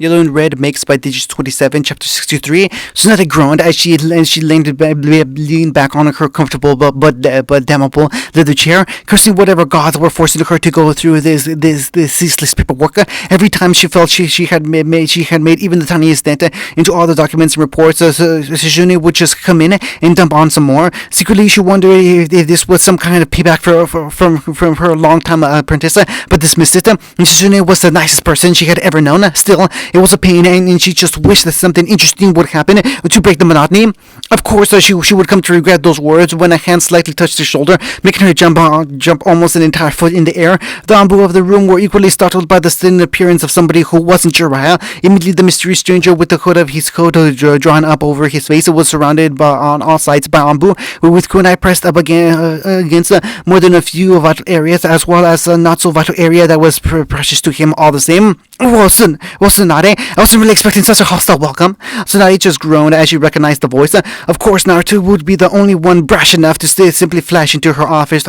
Yellow and Red Makes by Digits 27, Chapter 63. Tsunade groaned as she leaned back on her comfortable but damnable leather chair, cursing whatever gods were forcing her to go through this ceaseless paperwork. Every time she felt she had made even the tiniest dent into all the documents and reports, Sejune would just come in and dump on some more. Secretly, she wondered if this was some kind of payback from her long-time apprentice, but dismissed it. Sejune was the nicest person she had ever known. Still, it was a pain, and she just wished that something interesting would happen to break the monotony. Of course, she would come to regret those words when a hand slightly touched her shoulder, making her jump almost an entire foot in the air. The Ambu of the room were equally startled by the sudden appearance of somebody who wasn't Jiraiya. Immediately, the mysterious stranger with the hood of his coat drawn up over his face was surrounded on all sides by Ambu, with kunai pressed up against more than a few vital areas, as well as a not so vital area that was precious to him all the same. Tsunade, I wasn't really expecting such a hostile welcome. Tsunade just groaned as she recognized the voice. Of course, Naruto would be the only one brash enough to simply flash into her office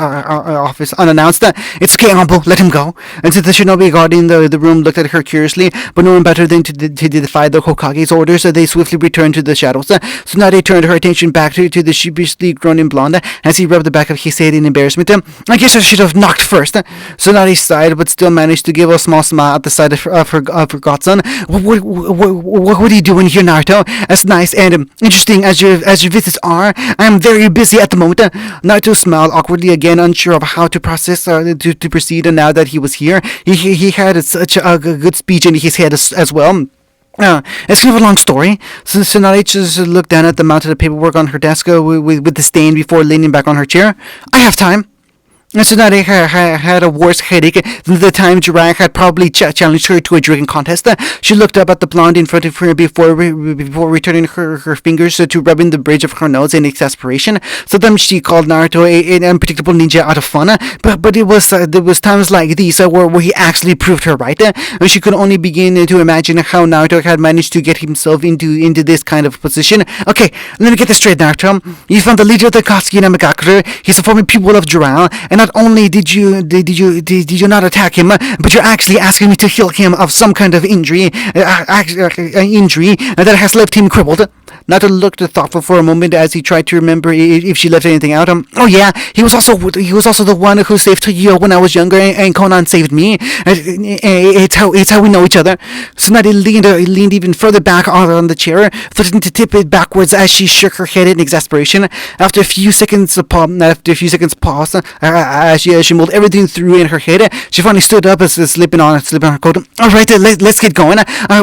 unannounced. It's okay, Ambu, let him go. And since the shinobi guarding the room looked at her curiously, but knowing better than to defy the Hokage's orders, they swiftly returned to the shadows. Tsunade turned her attention back to the sheepishly groaning blonde as he rubbed the back of his head in embarrassment. I guess I should have knocked first. Tsunade sighed, but still managed to give a small smile at the sight of her godson. What are you doing here, Naruto? As nice and interesting as your visits are, I am very busy at the moment. Naruto smiled awkwardly again, unsure of how to process to proceed. And now that he was here, he had such a good speech in his head as well. It's kind of a long story. So Tsunade just looked down at the mounted paperwork on her desk with disdain before leaning back on her chair. I have time. And Tsunade had a worse headache than the time Jiraiya had probably challenged her to a drinking contest. She looked up at the blonde in front of her before returning her fingers to rubbing the bridge of her nose in exasperation. Sometimes she called Naruto an unpredictable ninja out of fun, but there was times like these where he actually proved her right. She could only begin to imagine how Naruto had managed to get himself into this kind of position. Okay, let me get this straight, Naruto. You found the leader of the Katsuki Namagakure. He's a former pupil of Jiraiya, and not only did you not attack him, but you're actually asking me to heal him of some kind of injury that has left him crippled. Naruto looked thoughtful for a moment as he tried to remember if she left anything out. Oh yeah, he was also the one who saved Toyo when I was younger, and Conan saved me. It's how we know each other. Tsunade leaned even further back on the chair, threatening to tip it backwards as she shook her head in exasperation. After a few seconds pause, as she mulled everything through in her head, she finally stood up, slipping on her coat. All right, let's get going. I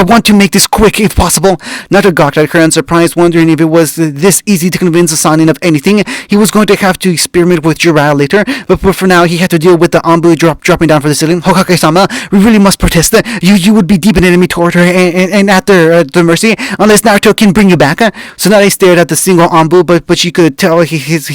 want to make this quick if possible. Naruto gawked at her in surprise, wondering if it was this easy to convince a Sanin of anything. He was going to have to experiment with Jiraiya later, but for now he had to deal with the Ambu dropping down for the ceiling. Hokage-sama, we really must protest. You would be deep in enemy toward her and at their mercy unless Naruto can bring you back. Tsunade stared at the single Ambu, but she could tell his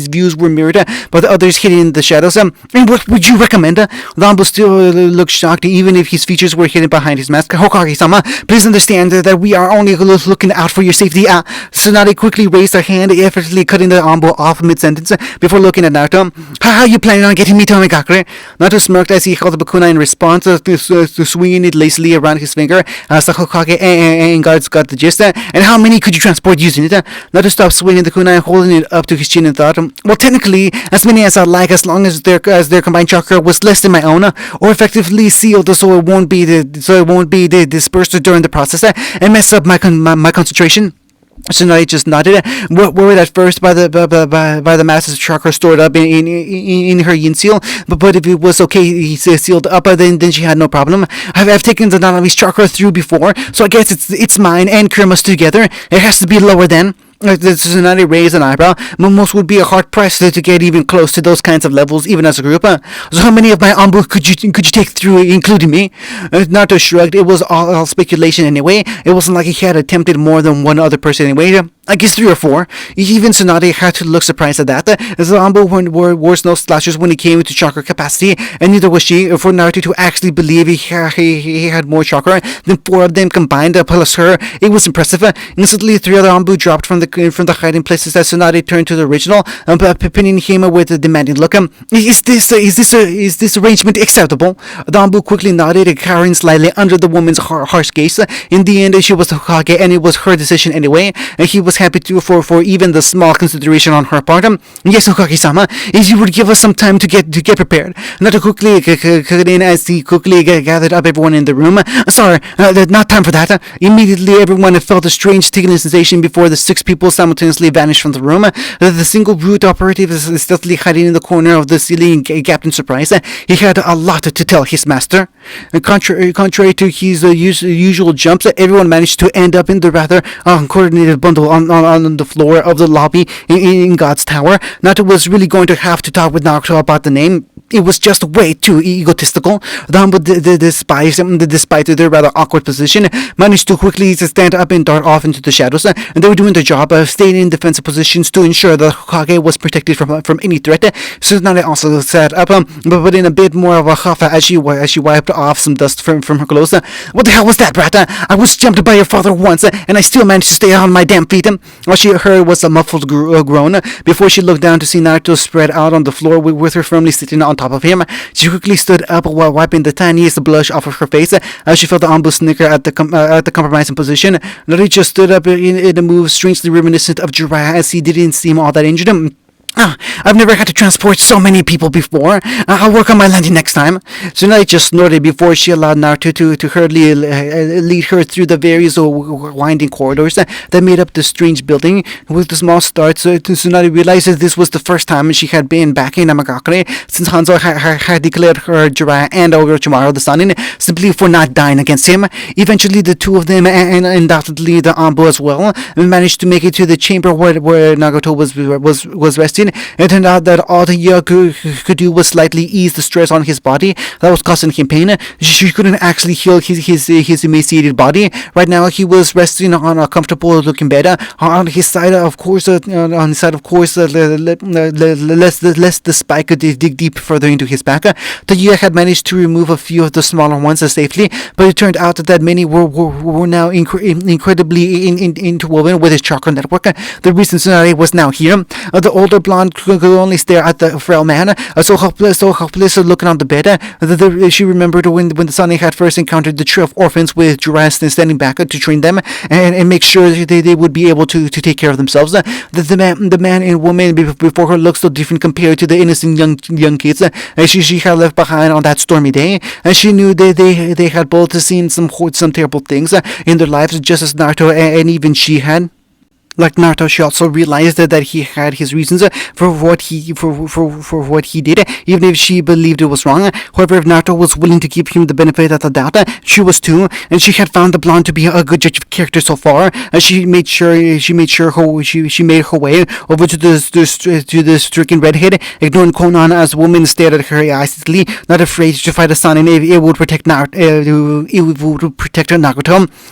views were mirrored by the others hidden in the shadows. And what would you recommend? The Ambu still looked shocked, even if his features were hidden behind his mask. Hokage-sama, please understand that we are only looking out for your safety. Tsunade quickly raised her hand, effortlessly cutting the Ambu off mid-sentence before looking at Naruto. How are you planning on getting me to Namagakure? Naruto smirked as he held the kunai in response to swinging it lazily around his finger as the Hokage and guards got the gist. And how many could you transport using it? Naruto stopped swinging the kunai, holding it up to his chin and thought, well, technically, as many as I'd like, as long as their combined chakra was less than my own, or effectively sealed so it won't be dispersed during the process and mess up my concentration. Tsunade just nodded, worried at first by the massive chakra stored up in her yin seal, but if it was okay, he sealed up, then she had no problem. I've taken the Nanami's chakra through before, so I guess it's mine and Kurama's together. It has to be lower then. Tsunade raised an eyebrow. Most would be hard-pressed to get even close to those kinds of levels, even as a group. So how many of my Ambu could you take through, including me? Naruto shrugged. It was all speculation anyway. It wasn't like he had attempted more than one other person anyway. I guess 3 or 4. Even Tsunade had to look surprised at that. Zanbo wore no slashers when he came to chakra capacity, and neither was she. For Naruto to actually believe he had more chakra than 4 of them combined, plus her, it was impressive. Instantly, 3 other Anbu dropped from the hiding places as Tsunade turned to the original, pinning him with a demanding look. Is this arrangement acceptable? The Anbu quickly nodded, cowering slightly under the woman's harsh gaze. In the end, she was the Hokage, and it was her decision anyway. He was happy for even the small consideration on her part. Yes, Hokage-sama, if you would give us some time to get prepared. Not quickly cut in as he quickly gathered up everyone in the room. Sorry, not time for that. Immediately, everyone felt a strange tingling sensation before the 6 people simultaneously vanished from the room. The single brute operative is stealthily hiding in the corner of the ceiling, gaped in surprise. He had a lot to tell his master. Contrary to his usual jumps, everyone managed to end up in the rather uncoordinated bundle on the floor of the lobby in God's Tower. Naruto was really going to have to talk with Naruto about the name. It was just way too egotistical. Despite their rather awkward position, managed to quickly stand up and dart off into the shadows. And they were doing their job, staying in defensive positions to ensure the Hokage was protected from any threat. Tsunade also sat up, but in a bit more of a huff as she wiped off some dust from her clothes. What the hell was that, brat? I was jumped by your father once, and I still managed to stay on my damn feet. All she heard was a muffled groan before she looked down to see Naruto spread out on the floor with her firmly sitting on top of him. She quickly stood up while wiping the tiniest blush off of her face as she felt the Anbu snicker at the compromising position. Naruto stood up in a move strangely reminiscent of Jiraiya as he didn't seem all that injured. I've never had to transport so many people before. I'll work on my landing next time. Tsunade just snorted before she allowed Naruto to hurriedly lead her through the various winding corridors that made up the strange building. With the small start, Tsunade realized that this was the first time she had been back in Namagakure since Hanzo had declared her Jiraiya and Orochimaru the Sannin simply for not dying against him. Eventually, the 2 of them, and undoubtedly the Anbu as well, managed to make it to the chamber where Nagato was resting. It turned out that all the Yaku could do was slightly ease the stress on his body that was causing him pain. She couldn't actually heal his emaciated body. Right now, he was resting on a comfortable-looking bed. On his side, of course, lest the spike could dig deep further into his back. The Yak had managed to remove a few of the smaller ones safely, but it turned out that many were now incredibly interwoven with his chakra network. The reason Tsunade was now here, the older blonde could only stare at the frail man, so helpless looking on the bed. She remembered when the Sannin had first encountered the trio of orphans with Jiraiya standing back to train them and make sure they would be able to take care of themselves. The man and woman before her looked so different compared to the innocent young kids she had left behind on that stormy day. And she knew they had both seen some terrible things in their lives, just as Naruto and even she had. Like Naruto, she also realized that he had his reasons for what he did, even if she believed it was wrong. However, if Naruto was willing to give him the benefit of the doubt, she was too, and she had found the blonde to be a good judge of character so far. She made her way over to the stricken redhead, ignoring Konoha as the woman stared at her acidly, not afraid to fight a son, and it would protect Naruto.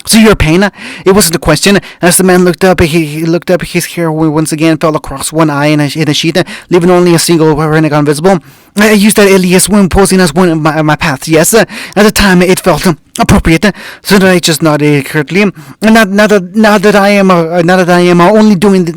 So your pain? It wasn't a question. As the man looked up, he looked up. His hair once again fell across one eye in a sheet, leaving only a single renegade visible. I used that alias when posing as one of my paths. Yes, at the time it felt appropriate. So that I just nodded curtly. Now that I am only doing this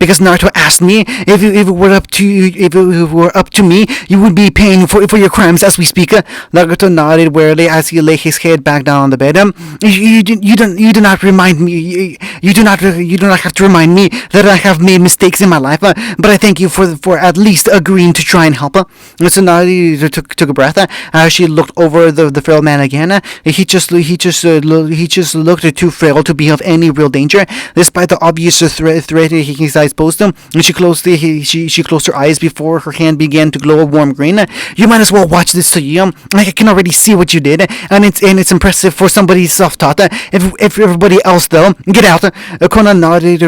because Naruto asked me. If it were up to me, you would be paying for your crimes as we speak. Naruto nodded wearily as he lay his head back down on the bed. You do not remind me. You do not have to remind me that I have made mistakes in my life. But I thank you for at least agreeing to try and help her. So Naruto took a breath as she looked over the frail man again. He just looked too frail to be of any real danger, despite the obvious threat his eyes posed. She closed her eyes before her hand began to glow a warm green. You might as well watch this, so I can already see what you did, and it's impressive for somebody self-taught. If everybody else though, get out. Konoha nodded,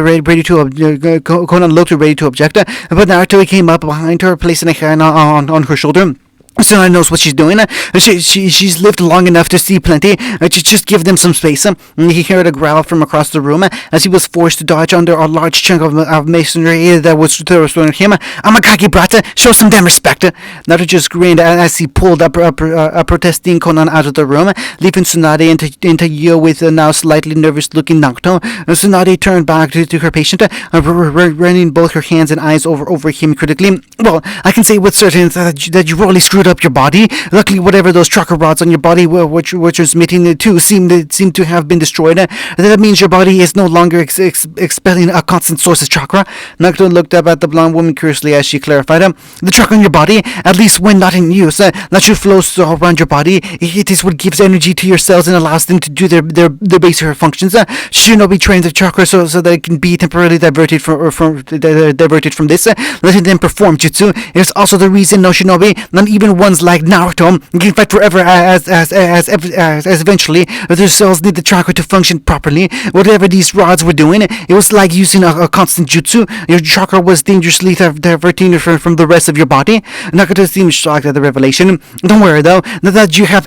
Konoha looked ready to object, but Naruto came up behind her, placing a hand on her shoulder. Tsunade knows what she's doing. She's lived long enough to see plenty. Just give them some space. He heard a growl from across the room as he was forced to dodge under a large chunk of masonry that was throwing him. Amakaki brata, show some damn respect. Naruto just grinned as he pulled a protesting Konan out of the room, leaving Tsunade into Yo with a now slightly nervous-looking Naruto. Tsunade turned back to her patient, running both her hands and eyes over him critically. Well, I can say with certainty that you really screwed up your body. Luckily, whatever those chakra rods on your body were transmitting to seem to have been destroyed. That means your body is no longer expelling a constant source of chakra. Naruto looked up at the blonde woman curiously as she clarified, the chakra in your body, at least when not in use, naturally flows all around your body. It is what gives energy to your cells and allows them to do their basic functions. Shinobi trains the chakra so that it can be temporarily diverted from this, letting them perform jutsu. It is also the reason no shinobi, not even ones like Naruto, can fight forever as eventually their cells need the chakra to function properly. Whatever these rods were doing, it was like using a constant jutsu. Your chakra was dangerously diverting from the rest of your body. Naruto seemed shocked at the revelation. Don't worry though, now that you have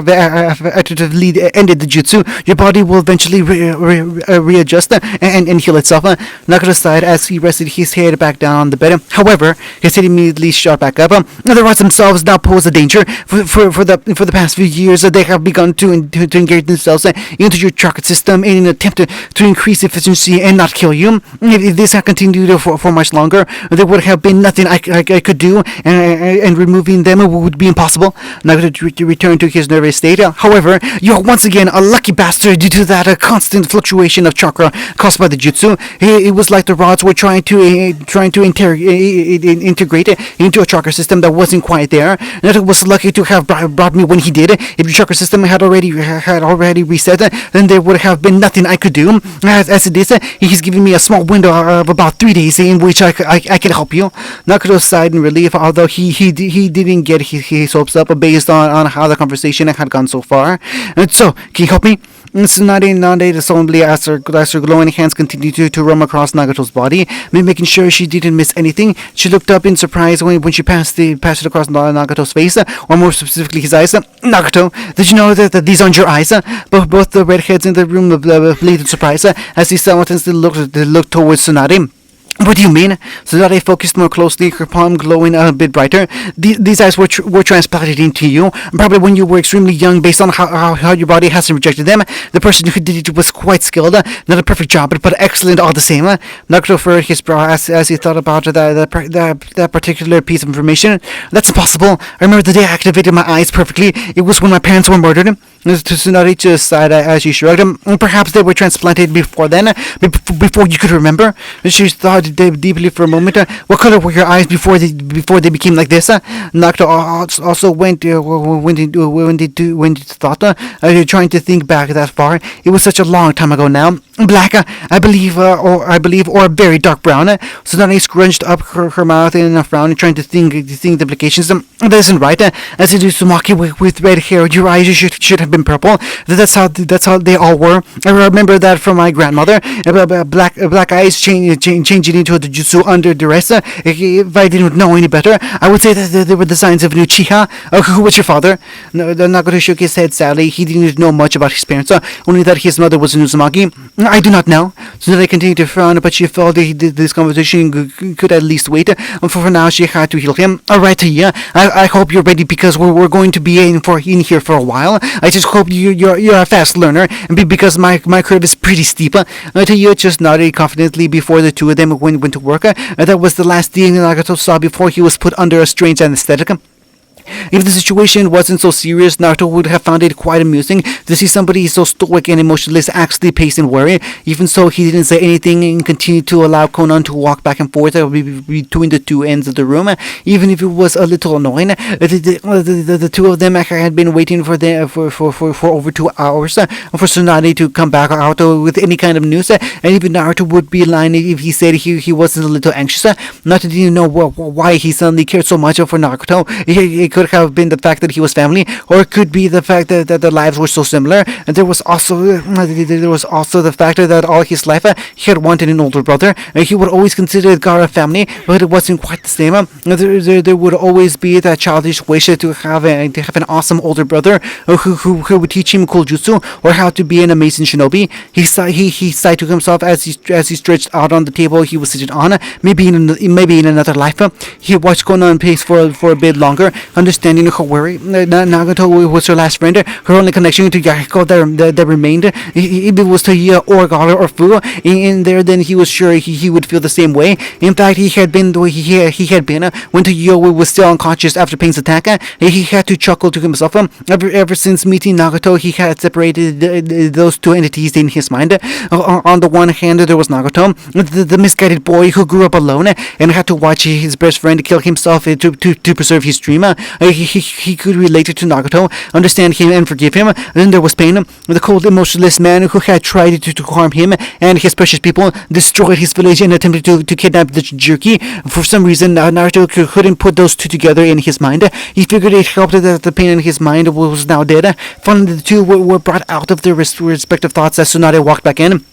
effectively ended the jutsu, your body will eventually readjust and heal itself. Naruto sighed as he rested his head back down on the bed. However, his head immediately shot back up. The rods themselves now pose a danger. For the past few years, they have begun to engage themselves into your chakra system in an attempt to increase efficiency and not kill you. If this had continued for much longer, there would have been nothing I could do, and removing them would be impossible. Naruto returned to his nervous state. However, you are once again a lucky bastard due to that constant fluctuation of chakra caused by the jutsu. It was like the rods were trying to integrate it into a chakra system that wasn't quite there. Naruto was lucky to have brought me when he did. If the chakra system had already reset, then there would have been nothing I could do. As it is, he's giving me a small window of about 3 days in which I can help you. Naruto sighed in relief, although he didn't get his hopes up based on how the conversation had gone so far. And so, can you help me? Tsunade nodded solemnly as her glowing hands continued to roam across Nagato's body, making sure she didn't miss anything. She looked up in surprise when she passed it across Nagato's face, or more specifically his eyes. Nagato, did you know that these aren't your eyes? Both the redheads in the room bleated surprise as he simultaneously looked towards Tsunade. What do you mean? Tsunade focused more closely, her palm glowing a bit brighter. These eyes were transplanted into you, probably when you were extremely young, based on how your body hasn't rejected them. The person who did it was quite skilled, not a perfect job, but excellent all the same. Naruto furrowed his brow as he thought about that particular piece of information. That's impossible. I remember the day I activated my eyes perfectly. It was when my parents were murdered. Tsunade just sighed as she shrugged. Perhaps they were transplanted before then, before you could remember. She thought deeply for a moment. What color were your eyes before they became like this? Naruto also went into thought, trying to think back that far. It was such a long time ago now. Black, I believe, or very dark brown. Tsunade scrunched up her mouth in a frown, trying to think the implications. That isn't right. As it is Sumaki with red hair, your eyes should have been purple. That's how they all were. I remember that from my grandmother. Black eyes changing into the jutsu under duress. If I didn't know any better, I would say that they were the signs of a new Chiha. Who was your father? Nagato shook his head sadly. He didn't know much about his parents, only that his mother was a Uzumaki. I do not know. So they continued to frown, but she felt this conversation could at least wait. For now, she had to heal him. Alright, Taya, I hope you're ready because we're going to be in here for a while. I just hope you're a fast learner, and because my curve is pretty steep. Taya just nodded confidently before the two of them went to work. That was the last thing Nagato saw before he was put under a strange anesthetic. If the situation wasn't so serious, Naruto would have found it quite amusing to see somebody so stoic and emotionless actually pace and worry. Even so, he didn't say anything and continued to allow Konan to walk back and forth between the two ends of the room, even if it was a little annoying. The two of them had been waiting for over 2 hours for Tsunade to come back out with any kind of news, and even Naruto would be lying if he said he wasn't a little anxious. Naruto didn't know why he suddenly cared so much for Naruto. It could have been the fact that he was family, or it could be the fact that their lives were so similar. And there was also the factor that all his life he had wanted an older brother. He would always consider Gara family, but it wasn't quite the same. There would always be that childish wish to have an awesome older brother who would teach him cool jutsu or how to be an amazing shinobi. He sighed to himself as he stretched out on the table he was sitting on. Maybe in another life, he watched Konoha pace for a bit longer, understanding how worried Nagato was her last friend, her only connection to Yahiko that remained. If it was to or Gara or Fu in there, then he was sure he would feel the same way. In fact, he had been the way he had been when Toyo was still unconscious after Pain's attack. He had to chuckle to himself. Ever since meeting Nagato, he had separated those two entities in his mind. On the one hand, there was Nagato, the misguided boy who grew up alone and had to watch his best friend kill himself to preserve his dream. He could relate to Nagato, understand him, and forgive him. Then there was Pain, the cold, emotionless man who had tried to harm him and his precious people, destroyed his village, and attempted to kidnap the jerky. For some reason, Naruto couldn't put those two together in his mind. He figured it helped that the Pain in his mind was now dead. Finally, the two were brought out of their respective thoughts as Tsunade walked back in.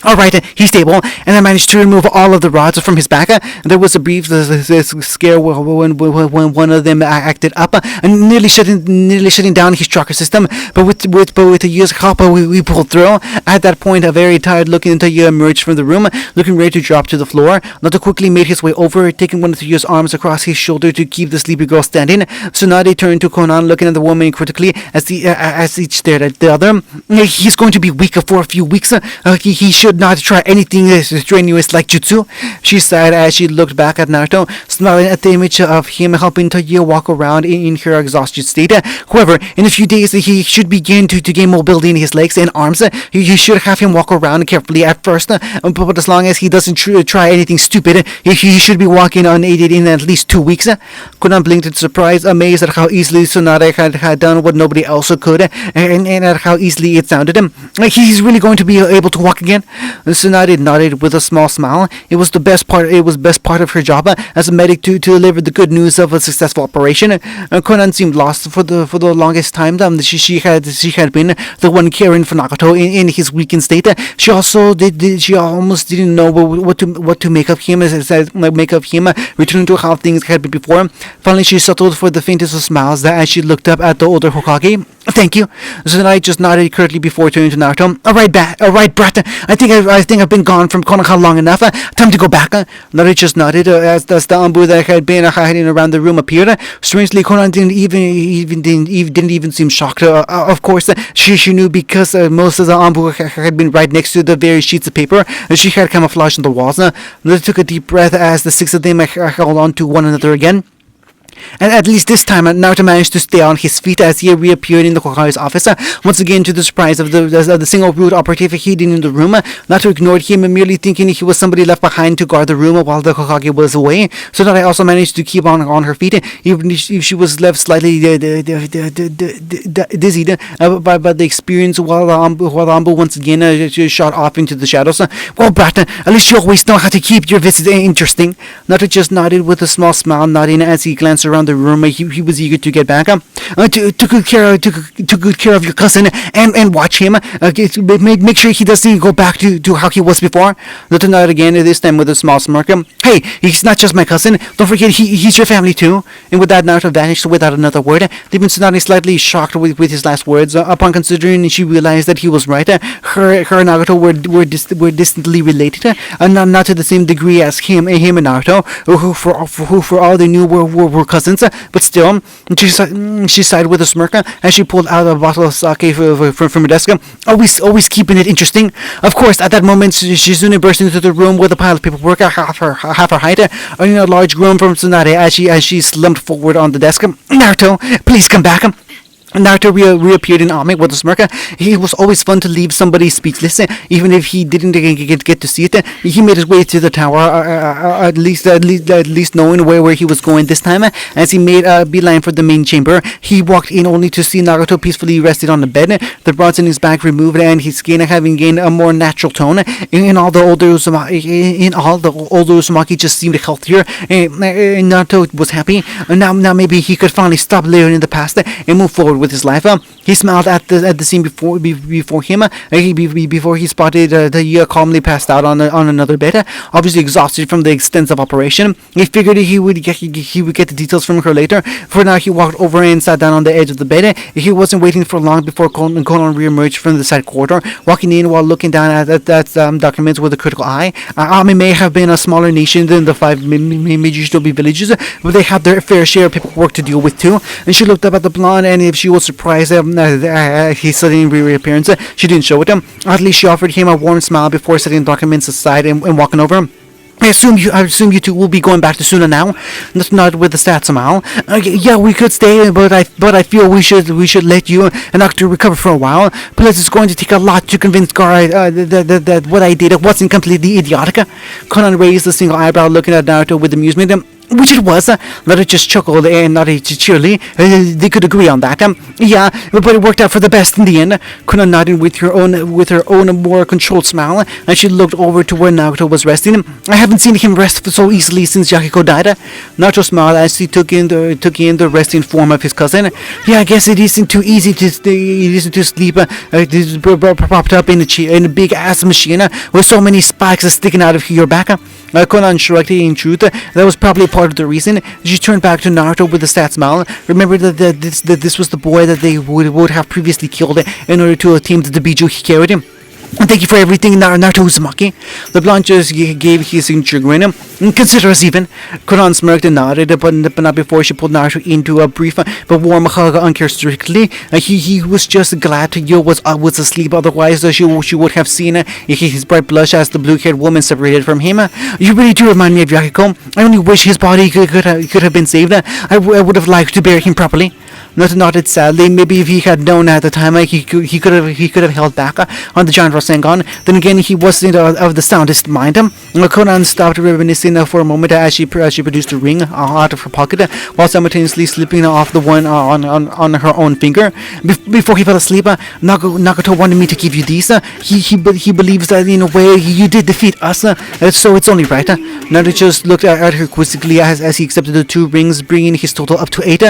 Alright, he's stable, and I managed to remove all of the rods from his back. There was a brief scare when one of them acted up, and nearly shutting down his chakra system. But with the year's help, we pulled through. At that point, a very tired looking Taiyo emerged from the room, looking ready to drop to the floor. Naruto quickly made his way over, taking one of Taiyo's arms across his shoulder to keep the sleepy girl standing. Tsunade turned to Konan, looking at the woman critically as each stared at the other. He's going to be weak for a few weeks. He should not try anything strenuous like jutsu, she sighed as she looked back at Naruto, smiling at the image of him helping Taiyo walk around in her exhausted state. However, in a few days he should begin to gain mobility in his legs and arms. You should have him walk around carefully at first, but as long as he doesn't try anything stupid, he should be walking unaided in at least 2 weeks. Konan blinked in surprise, amazed at how easily Tsunade had done what nobody else could, and at how easily it sounded. He's really going to be able to walk again? Tsunade nodded with a small smile. It was best part of her job as a medic to deliver the good news of a successful operation. Konan seemed lost for the longest time. She had been the one caring for Nagato in his weakened state. She almost didn't know what to make of him returning to how things had been before. Finally, she settled for the faintest of smiles as she looked up at the older Hokage. Thank you. Tsunade just nodded curtly before turning to Naruto. All right, brat. I think I've been gone from Konoha long enough. Time to go back. Naruto just nodded as the Ambu that had been hiding around the room appeared. Strangely, Konan didn't even seem shocked. Of course, she knew because most of the Ambu had been right next to the very sheets of paper she had camouflaged on the walls. Naruto took a deep breath as the six of them held on to one another again. And at least this time, Naruto managed to stay on his feet as he reappeared in the Hokage's office. Once again, to the surprise of the single rude operative hidden in the room, Naruto ignored him, merely thinking he was somebody left behind to guard the room while the Hokage was away. So that I also managed to keep on her feet, even if she was left slightly dizzied by the experience while the Ambu once again shot off into the shadows. Well, brat, at least you always know how to keep your visits interesting. Naruto just nodded with a small smile, nodding as he glanced around the room. He was eager to get back. Took good care of your cousin and watch him. Make sure he doesn't go back to how he was before. Naruto nodded again, this time with a small smirk. Hey, he's not just my cousin. Don't forget he's your family too. And with that, Naruto vanished without another word, leaving Tsunade slightly shocked with his last words. Upon considering, she realized that he was right. Her and Naruto were distantly related, not to the same degree as him and Naruto, who for all they knew were cousins. But still, she sighed with a smirk as she pulled out a bottle of sake from her desk. Always keeping it interesting. Of course, at that moment, Shizune burst into the room with a pile of paperwork half her height, earning a large groan from Tsunade as she slumped forward on the desk. Naruto, please come back. Naruto reappeared in Ame with a smirk. It was always fun to leave somebody speechless, even if he didn't get to see it. He made his way to the tower, at least knowing where he was going this time. As he made a beeline for the main chamber, he walked in only to see Naruto peacefully rested on the bed, the bronze in his back removed, and his skin having gained a more natural tone. In all, the older Uzumaki just seemed healthier. Naruto was happy. Now maybe he could finally stop living in the past and move forward with his life. He smiled at the scene before him. Before he spotted the calmly passed out on another bed, obviously exhausted from the extensive operation. He figured he would get the details from her later. For now, he walked over and sat down on the edge of the bed. He wasn't waiting for long before Konoha reemerged from the side corridor, walking in while looking down at documents with a critical eye. Ami may have been a smaller nation than the 5 major Shinobi villages, but they had their fair share of paperwork to deal with too. And she looked up at the blonde, and if she was surprised at his sudden reappearance, she didn't show it. At least she offered him a warm smile before setting the documents aside and walking over. I assume you two will be going back to Suna now. Not with a sad smile. Yeah, we could stay, but I feel we should let you and Doctor recover for a while. Plus, it's going to take a lot to convince Gaara that what I did wasn't completely idiotic. Conan raised a single eyebrow, looking at Naruto with amusement. Which it was. Naruto just chuckled and nodded cheerily. They could agree on that. Yeah, but it worked out for the best in the end. Konoha nodded with her own more controlled smile, and she looked over to where Naruto was resting. I haven't seen him rest so easily since Yakiko died. Naruto smiled as he took in the resting form of his cousin. Yeah, I guess it isn't too easy to sleep propped up in a big ass machine with so many spikes sticking out of your back. Konan shrugged. In truth, that was probably part of the reason. She turned back to Naruto with a sad smile. Remembered that this was the boy that they would have previously killed in order to attain the Biju he carried him. Thank you for everything, Naruto Uzumaki. The blonde just gave his signature grin. Consider us even. Konan smirked and nodded, but not before she pulled Naruto into a brief but warm hug uncharacteristically. He was just glad Yo was asleep, otherwise she would have seen his bright blush as the blue-haired woman separated from him. You really do remind me of Yakiko. I only wish his body could have been saved. I would have liked to bury him properly. Nodded sadly. Maybe if he had known at the time, he could have held back on the giant Rasengan. Then again, he wasn't of the soundest mind. Konan stopped reminiscing for a moment as she produced a ring out of her pocket, while simultaneously slipping off the one on her own finger. Before he fell asleep, Nagato wanted me to give you these. He believes that in a way you did defeat us, so it's only right. Naruto just looked at her quizzically as he accepted the 2 rings, bringing his total up to 8.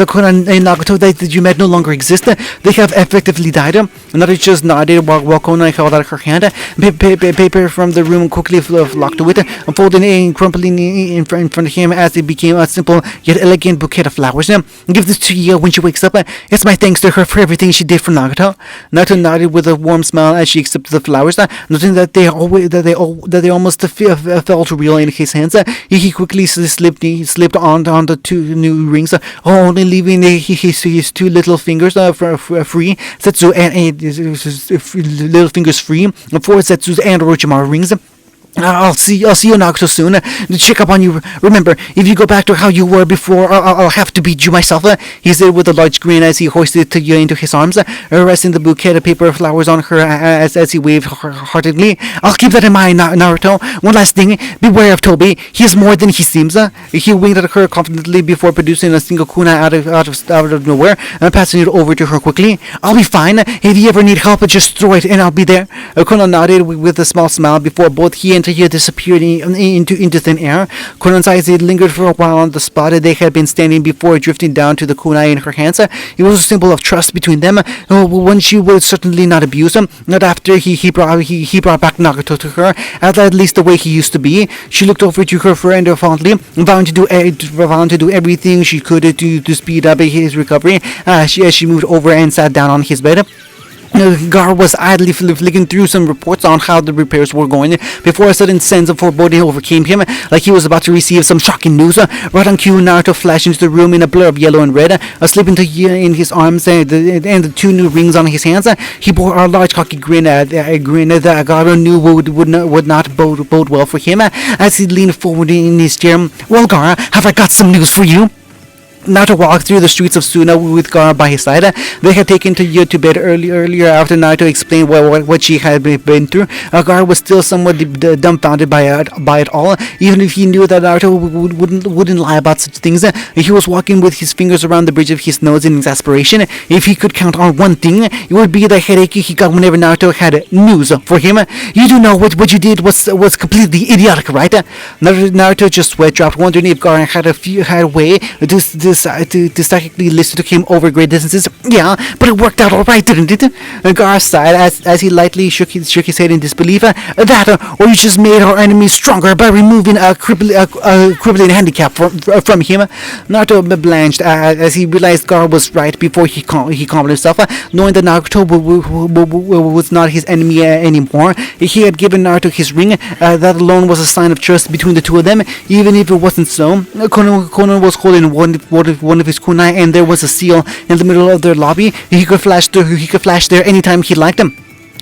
The Konan and Nagato that you met no longer exist. They have effectively died. Naruto just nodded while Konan held out her hand. Paper from the room quickly flocked to it, unfolding and crumpling in front of him as it became a simple yet elegant bouquet of flowers. Give this to Yo when she wakes up. It's my thanks to her for everything she did for Nagato. Naruto nodded with a warm smile as she accepted the flowers, noting that they almost felt real in his hands. He quickly slipped on the 2 new rings, only leaving his 2 little fingers free. Setsu and his little fingers free for Setsu's and Orochimaru rings. I'll see you Nagato soon. Check up on you. Remember, if you go back to how you were before, I'll have to beat you myself. He said with a large grin as he hoisted you into his arms, resting the bouquet of paper flowers on her as he waved heartedly. I'll keep that in mind, Naruto. One last thing, beware of Tobi. He is more than he seems. He winked at her confidently before producing a single kunai out of nowhere and passing it over to her quickly. I'll be fine. If you ever need help, just throw it and I'll be there. Konan nodded with a small smile before both he and Tahir disappeared into thin air. Konan's eyes lingered for a while on the spot they had been standing before, drifting down to the kunai in her hands. It was a symbol of trust between them, one she would certainly not abuse. Not after he brought back Nagato to her, at least the way he used to be. She looked over to her friend fondly, vowing to do everything she could to speed up his recovery. As she moved over and sat down on his bed. Gar was idly flicking through some reports on how the repairs were going before a sudden sense of foreboding overcame him, like he was about to receive some shocking news. Right on cue, Naruto flashed into the room in a blur of yellow and red, asleep into in his arms and the 2 new rings on his hands. He bore a large cocky grin, a grin that Gaara knew would not bode well for him as he leaned forward in his chair. Well, Gaara, have I got some news for you? Naruto walked through the streets of Suna with Gaara by his side. They had taken to bed earlier after Naruto explained what she had been through. Gaara was still somewhat dumbfounded by it all, even if he knew that Naruto wouldn't lie about such things. He was walking with his fingers around the bridge of his nose in exasperation. If he could count on one thing, it would be the headache he got whenever Naruto had news for him. You do know what you did was completely idiotic, right? Naruto just sweat dropped, wondering if Gaara had a way to psychically listen to him over great distances. Yeah, but it worked out alright, didn't it? Gaara sighed as he lightly shook his head in disbelief. Or you just made our enemies stronger by removing a crippling handicap from him. Naruto blanched as he realized Gaara was right before he calmed himself, knowing that Naruto was not his enemy anymore. He had given Naruto his ring. That alone was a sign of trust between the two of them, even if it wasn't so. Konoha was holding one of his kunai, and there was a seal in the middle of their lobby. He could flash there anytime he liked him.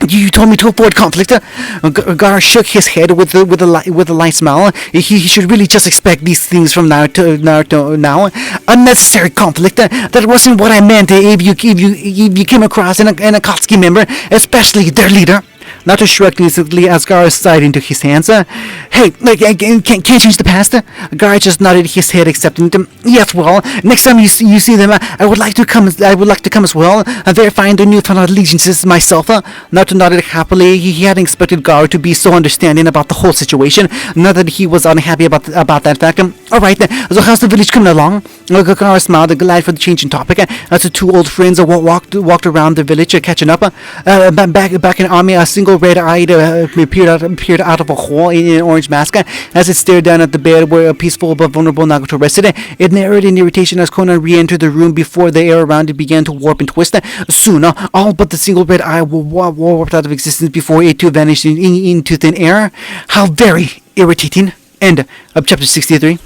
You told me to avoid conflict. Gaara shook his head with a light smile. He should really just expect these things from Naruto now. Unnecessary conflict. That wasn't what I meant. If you came across an Akatsuki member, especially their leader. Naruto shrugged instantly as Gaara sighed into his hands. Hey, can't change the past? Gaara just nodded his head, accepting them. Yes, well, next time you see them, I would like to come as well, verifying their newfound allegiances myself. Naruto nodded happily. He hadn't expected Gaara to be so understanding about the whole situation. Not that he was unhappy about that fact. All right, so how's the village coming along? Gaara smiled, glad for the change in topic. As the two old friends walked around the village, catching up. Back in army, a single red-eyed appeared out of a hole in an orange mask as it stared down at the bed where a peaceful but vulnerable Nagato rested. It narrowed in irritation as Konan re-entered the room before the air around it began to warp and twist. Soon, all but the single red eye warped out of existence before it too vanished into thin air. How very irritating. End of chapter 63.